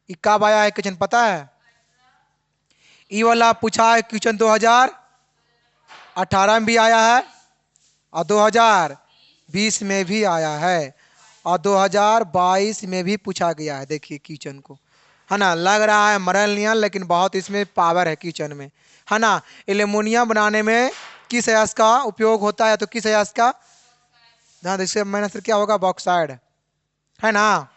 ये कब आया है क्वेश्चन पता है? ये वाला पूछा है क्वेश्चन 2018 में भी आया है और 2020 में भी आया है और 2022 में भी पूछा गया है। देखिए क्वेश्चन को, है ना, लग रहा है मरल नियन, लेकिन बहुत इसमें पावर है क्वेश्चन में, है ना। एल्युमिनियम बनाने में किस अयस्क का उपयोग होता है? तो किस अयस्क का? ध्यान देखिए, मैंने आंसर क्या होगा? बॉक्साइड, है ना।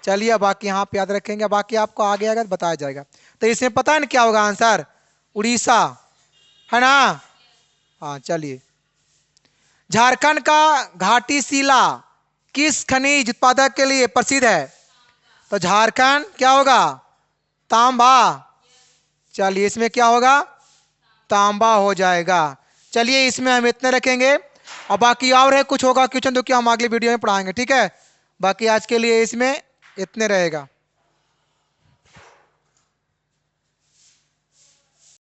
चलिए बाकी यहाँ पे याद रखेंगे, बाकी आपको आगे आगे बताया जाएगा। तो इसमें पता है ना क्या होगा आंसर? उड़ीसा, है ना। हाँ चलिए, झारखंड का घाटी शिला किस खनिज उत्पादक के लिए प्रसिद्ध है? तो झारखंड क्या होगा? तांबा। चलिए इसमें क्या होगा? तांबा हो जाएगा। चलिए इसमें हम इतने रखेंगे और बाकी और है कुछ होगा क्वेश्चन तो क्या हम अगले वीडियो में पढ़ाएंगे, ठीक है। बाकी आज के लिए इसमें इतने रहेगा।